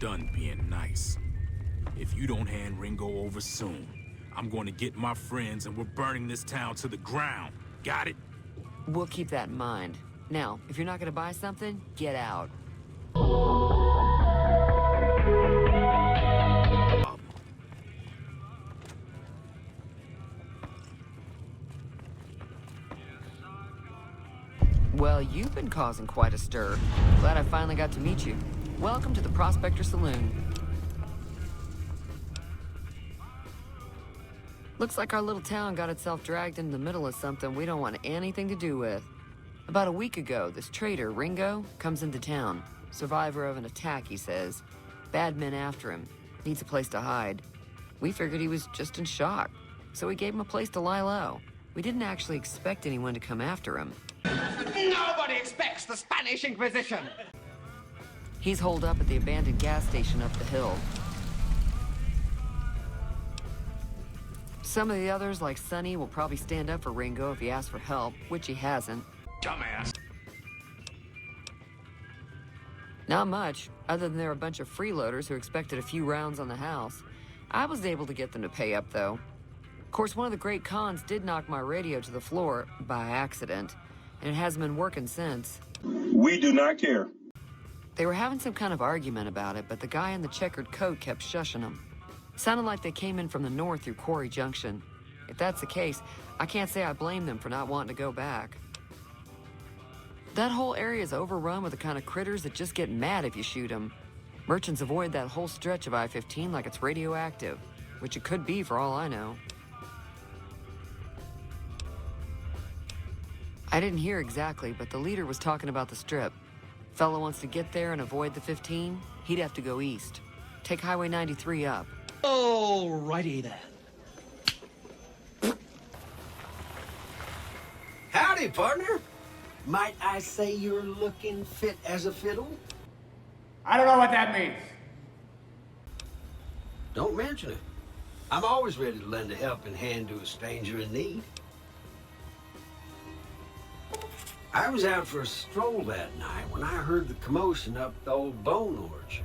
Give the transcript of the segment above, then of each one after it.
done being nice. If you don't hand Ringo over soon, I'm going to get my friends and we're burning this town to the ground. Got it? We'll keep that in mind. Now, if you're not gonna buy something, get out. Well, you've been causing quite a stir. Glad I finally got to meet you. Welcome to the Prospector Saloon. Looks like our little town got itself dragged into the middle of something we don't want anything to do with. About a week ago, this traitor, Ringo, comes into town. Survivor of an attack, he says. Bad men after him. Needs a place to hide. We figured he was just in shock, so we gave him a place to lie low. We didn't actually expect anyone to come after him. Nobody expects the Spanish Inquisition! He's holed up at the abandoned gas station up the hill. Some of the others, like Sonny, will probably stand up for Ringo if he asks for help, which he hasn't. Dumbass. Not much, other than they're a bunch of freeloaders who expected a few rounds on the house. I was able to get them to pay up, though. Of course, one of the great cons did knock my radio to the floor by accident, and it hasn't been working since. We do not care. They were having some kind of argument about it, but the guy in the checkered coat kept shushing them. Sounded like they came in from the north through Quarry Junction. If that's the case, I can't say I blame them for not wanting to go back. That whole area is overrun with the kind of critters that just get mad if you shoot them. Merchants avoid that whole stretch of I-15 like it's radioactive, which it could be for all I know. I didn't hear exactly, but the leader was talking about the strip. Fella wants to get there and avoid the 15, he'd have to go east. Take Highway 93 up. Alrighty then. Howdy, partner. Might I say you're looking fit as a fiddle? I don't know what that means. Don't mention it. I'm always ready to lend a helping hand to a stranger in need. I was out for a stroll that night when I heard the commotion up the old bone orchard.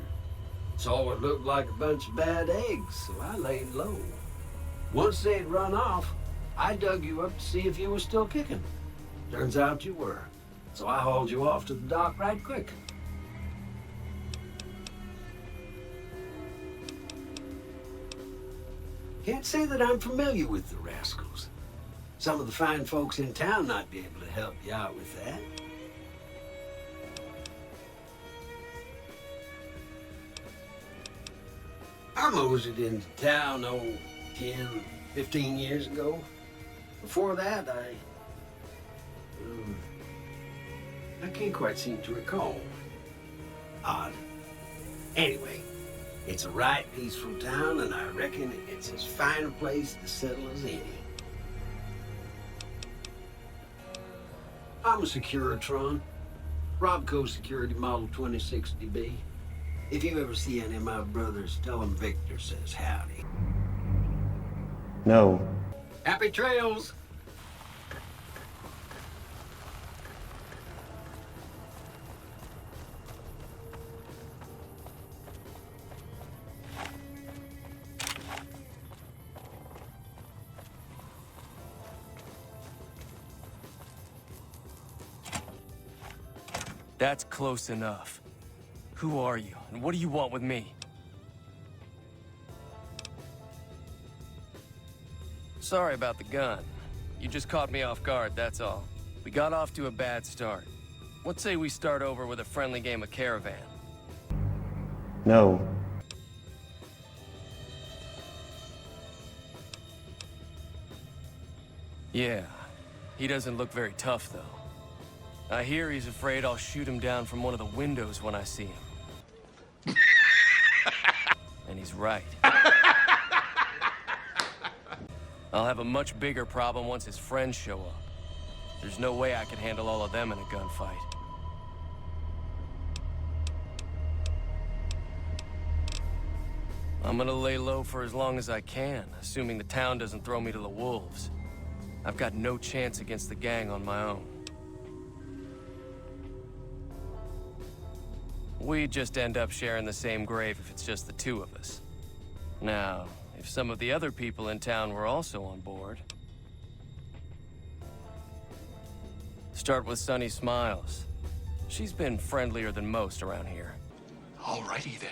Saw what looked like a bunch of bad eggs, so I laid low. Once they'd run off, I dug you up to see if you were still kicking. Turns out you were, so I hauled you off to the dock right quick. Can't say that I'm familiar with the rascals. Some of the fine folks in town might be able to help you out with that. I moseyed into town, 10, 15 years ago. Before that, I can't quite seem to recall. Odd. Anyway, it's a right peaceful town, and I reckon it's as fine a place to settle as any. I'm a Securitron. Robco Security Model 2060B. If you ever see any of my brothers, tell them Victor says howdy. No. Happy trails! That's close enough. Who are you, and what do you want with me? Sorry about the gun. You just caught me off guard, that's all. We got off to a bad start. Let's say we start over with a friendly game of Caravan. No. Yeah, he doesn't look very tough, though. I hear he's afraid I'll shoot him down from one of the windows when I see him. And he's right. I'll have a much bigger problem once his friends show up. There's no way I can handle all of them in a gunfight. I'm gonna lay low for as long as I can, assuming the town doesn't throw me to the wolves. I've got no chance against the gang on my own. We just end up sharing the same grave if it's just the two of us. Now, if some of the other people in town were also on board... Start with Sunny Smiles. She's been friendlier than most around here. Alrighty then.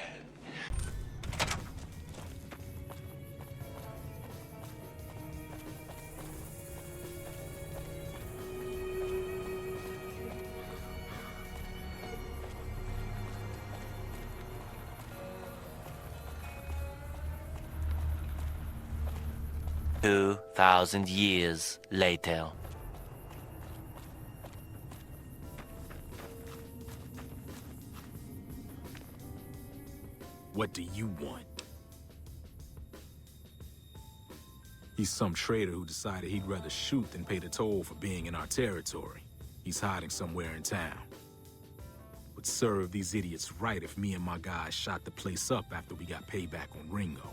Two 2,000 years later. What do you want? He's some traitor who decided he'd rather shoot than pay the toll for being in our territory. He's hiding somewhere in town. Would serve these idiots right if me and my guys shot the place up after we got payback on Ringo.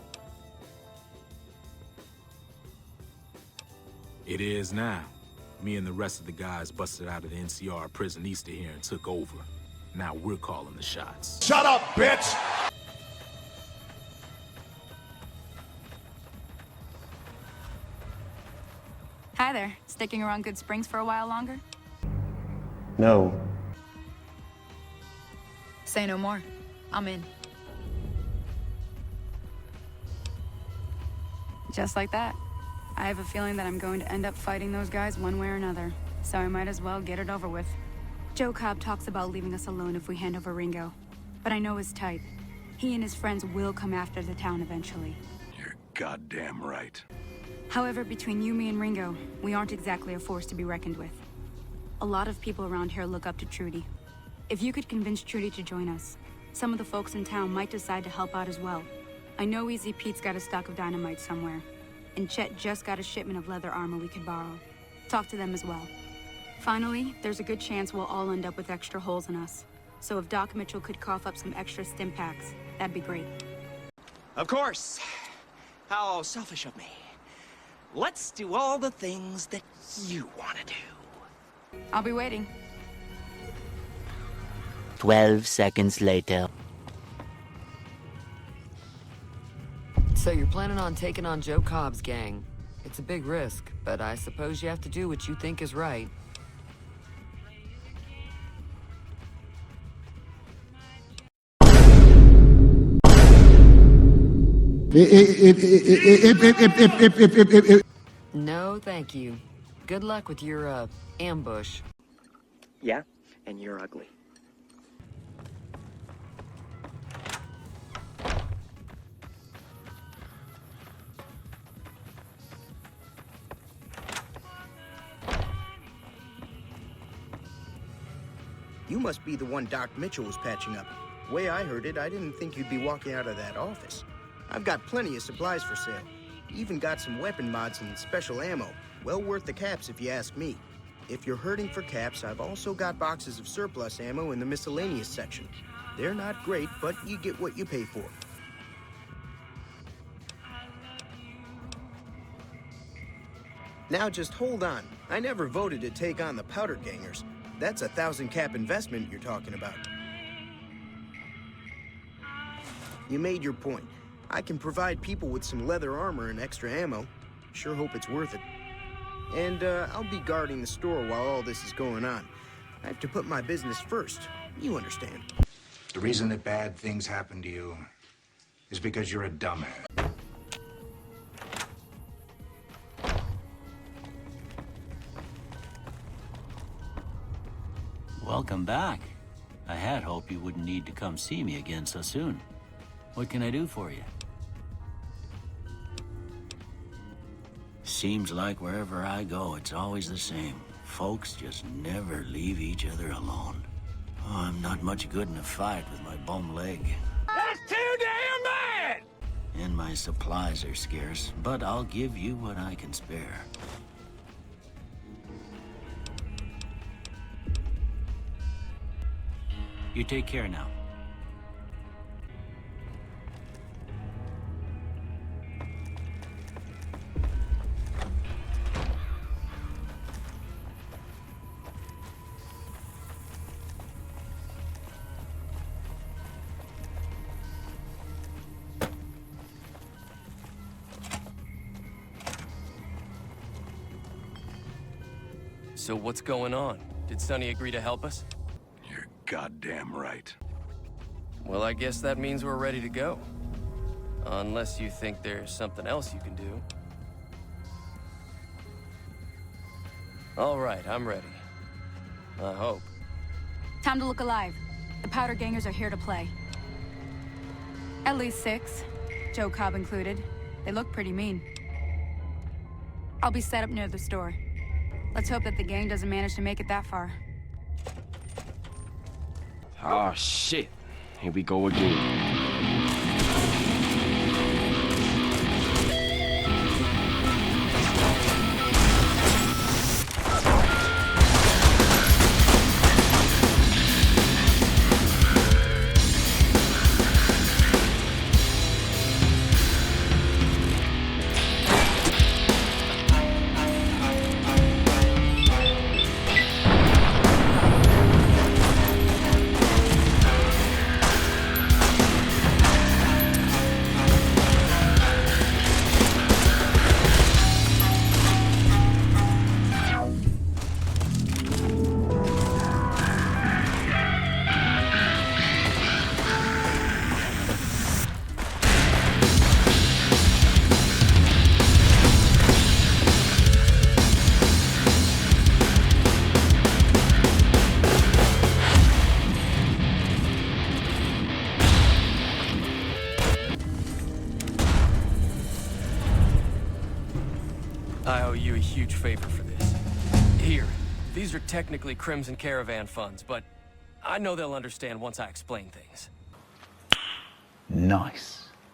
It is now. Me and the rest of the guys busted out of the NCR prison east of here and took over. Now we're calling the shots. Shut up, bitch! Hi there. Sticking around Good Springs for a while longer? No. Say no more. I'm in. Just like that. I have a feeling that I'm going to end up fighting those guys one way or another, so I might as well get it over with. Joe Cobb talks about leaving us alone if we hand over Ringo, but I know his type. He and his friends will come after the town eventually. You're goddamn right. However, between you, me, and Ringo, we aren't exactly a force to be reckoned with. A lot of people around here look up to Trudy. If you could convince Trudy to join us, some of the folks in town might decide to help out as well. I know Easy Pete's got a stock of dynamite somewhere, and Chet just got a shipment of leather armor we could borrow. Talk to them as well. Finally, there's a good chance we'll all end up with extra holes in us. So if Doc Mitchell could cough up some extra stim packs, that'd be great. Of course. How selfish of me. Let's do all the things that you want to do. I'll be waiting. 12 seconds later. So you're planning on taking on Joe Cobb's gang. It's a big risk, but I suppose you have to do what you think is right. No, thank you. Good luck with your, ambush. Yeah, and you're ugly. You must be the one Doc Mitchell was patching up. Way I heard it, I didn't think you'd be walking out of that office. I've got plenty of supplies for sale. Even got some weapon mods and special ammo. Well worth the caps if you ask me. If you're hurting for caps, I've also got boxes of surplus ammo in the miscellaneous section. They're not great, but you get what you pay for. Now just hold on. I never voted to take on the Powder Gangers. That's a 1,000 cap investment you're talking about. You made your point. I can provide people with some leather armor and extra ammo. Sure hope it's worth it. And I'll be guarding the store while all this is going on. I have to put my business first. You understand. The reason that bad things happen to you is because you're a dumbass. Welcome back. I had hoped you wouldn't need to come see me again so soon. What can I do for you? Seems like wherever I go, it's always the same. Folks just never leave each other alone. Oh, I'm not much good in a fight with my bum leg. That's too damn bad! And my supplies are scarce, but I'll give you what I can spare. You take care now. So what's going on? Did Sonny agree to help us? You're goddamn right. Well, I guess that means we're ready to go. Unless you think there's something else you can do. All right, I'm ready. I hope. Time to look alive. The Powder Gangers are here to play. At least 6, Joe Cobb included. They look pretty mean. I'll be set up near the store. Let's hope that the gang doesn't manage to make it that far. Oh, shit. Here we go again. I owe you a huge favor for this. Here, these are technically Crimson Caravan funds, but I know they'll understand once I explain things. Nice.